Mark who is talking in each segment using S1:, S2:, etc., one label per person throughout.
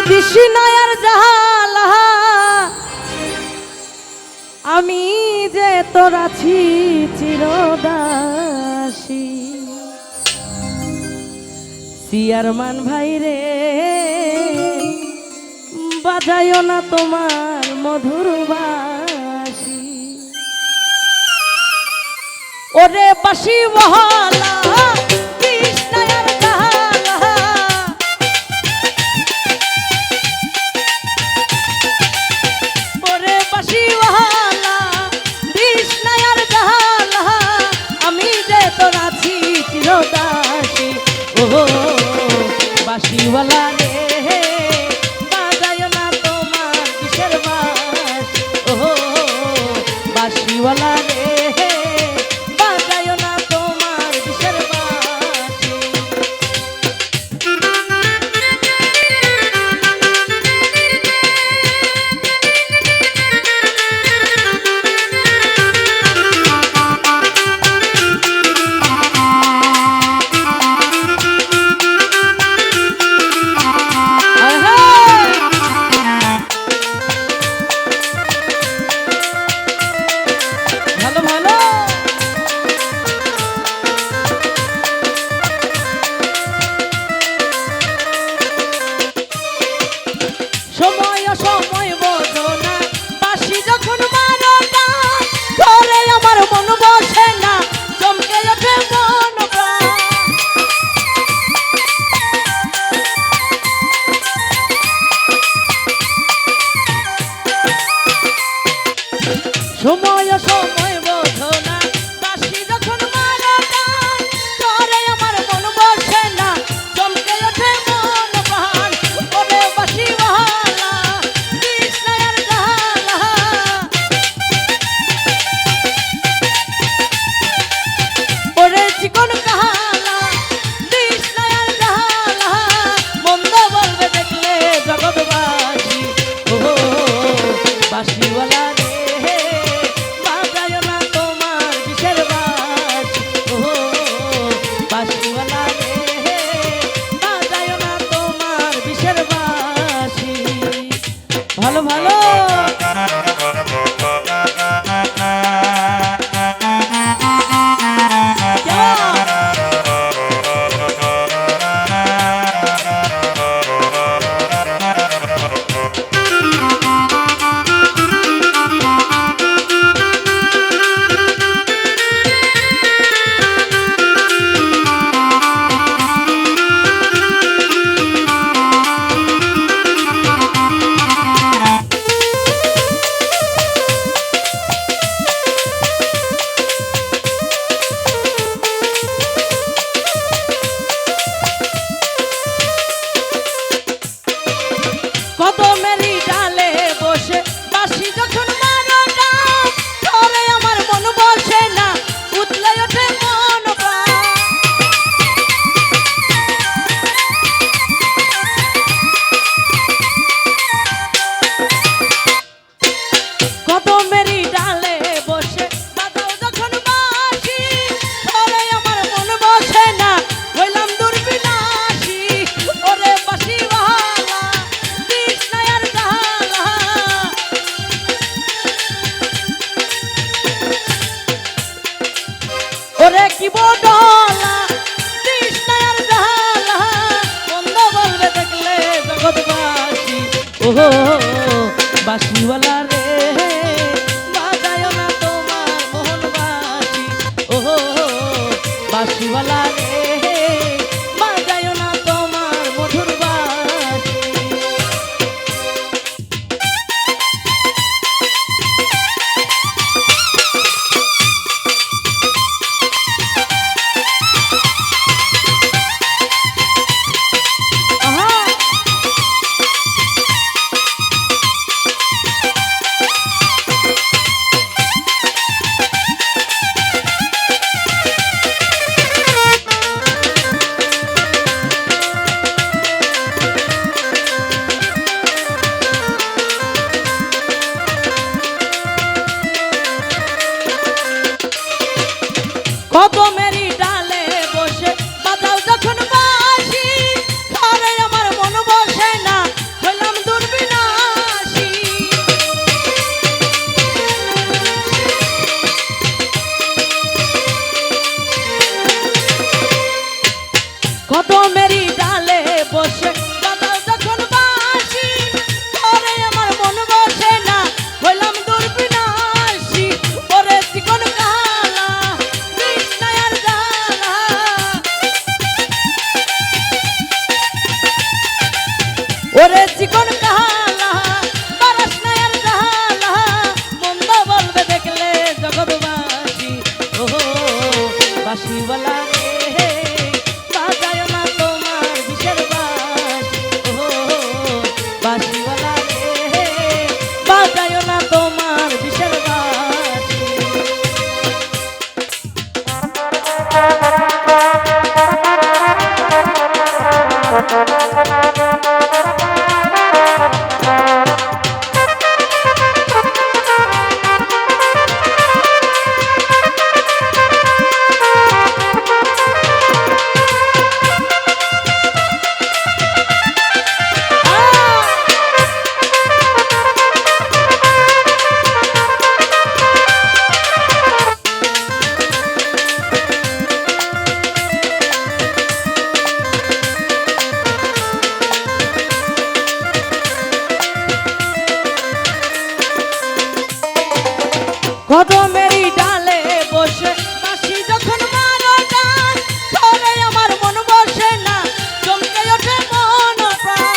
S1: বিষ্ণায়ার জালা আমি যে তোর আছি চিরদাসী সিয়ারমান ভাই রে বাজায়ও না তোমার মধুর বাঁশি ওরে বাঁশি বহলা কৃষ্ণায়ার জালা ওরে বাঁশি বহলা কৃষ্ণায়ার জালা আমি যে তোর আছি চিরদাসী ও বাঁশিওয়ালা রে বাজায় না তোমার কিসের বাঁশি ও বাঁশিওয়ালা রে বাজায় না তোমার কিসের বাঁশি সময় বোঝো না বাঁশি যখন মারো টান ধরে আমার মন বসে না চমকে ওঠে মন প্রাণ সময় বোঝো না বাঁশি যখন মারো টান ধরে আমার মন বসে না চমকে ওঠে মন প্রাণ ওরে বাঁশি চিকন কাহালা কৃষ্ণায়ার জালা মন্দ বলবে দেখলে জগৎবাসী ও বাঁশিওয়ালা রে বাজায় না তোমার কিসের বাঁশি ও বাঁশিওয়ালা রে বাজায় না তোমার কিসের বাঁশি ভালো ভালো কদমেরই ডালে বসে বাঁশি যখন মারো টান ধরে আমার মন বসে না উতলে ওঠে মন প্রাণ কদমেরই ডালে বসে বাজাও যখন বাঁশি ধরে আমার মন বসে না হইলাম দুর্বিনাশী ওরে বাঁশি ওরে কি বদলা কৃষ্ণায়ার জালা মন্দ বলবে দেখলে জগৎবাসী ও বাঁশিওয়ালা রে বাজায় না তোমার মোহন বাঁশি ও বাঁশিওয়ালা রে বাজায় না তোমার মধুর বাঁশি ওরে চিকন কালা বারাস না আর জালা মন্দ বলবে দেখলে জগৎবাসী ও বাঁশিওয়ালা রে বাজায় না তোমার বিষের বাঁশি ও বাঁশিওয়ালা রে বাজায় না তোমার বিষের বাঁশি। কদমেরই ডালে বসে বাঁশি যখন মারো টান ধরে আমার মন বসে না চমকে ওঠে মন প্রাণ।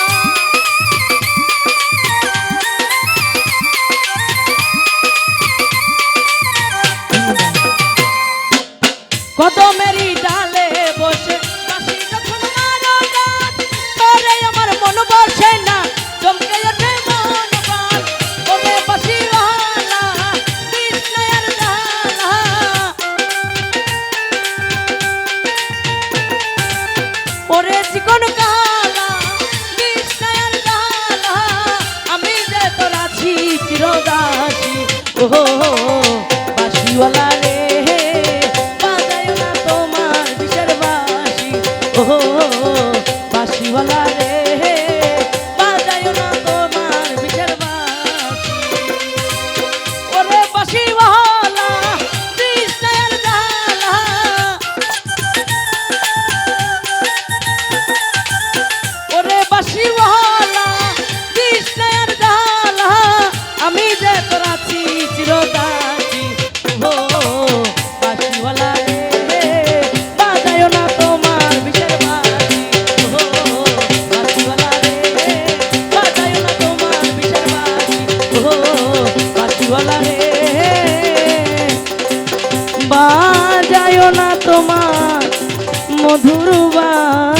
S1: কদমেরই ডালে বসে বাঁশি যখন মারো টান ধরে আমার মন বসে না চমকে ওঠে মন প্রাণ। ওরে বাঁশিওয়ালা ওরে চিকন কালা বিষ্ণায়ার জালা আমি যে তোর আছি চিরদাসী ও বাঁশিওয়ালা রে বাজায় না তোমার বিষের বাঁশি ও বাঁশিওয়ালা রে বাজায় না তোমার বিষের বাঁশি। ওরে বাঁশিওয়ালা বিষ্ণায়ার জালা ওরে বাঁশিওয়ালা কৃষ্ণের জালা আমি যে তোর আছি চিরদাসী ও বাঁশিওয়ালা রে বাজায় না তোমার বিষের বাঁশি ও বাঁশিওয়ালা রে বাজায় না তোমার বিষের বাঁশি ও বাঁশিওয়ালা রে বাজায় না তোমার মধুর বাঁশি।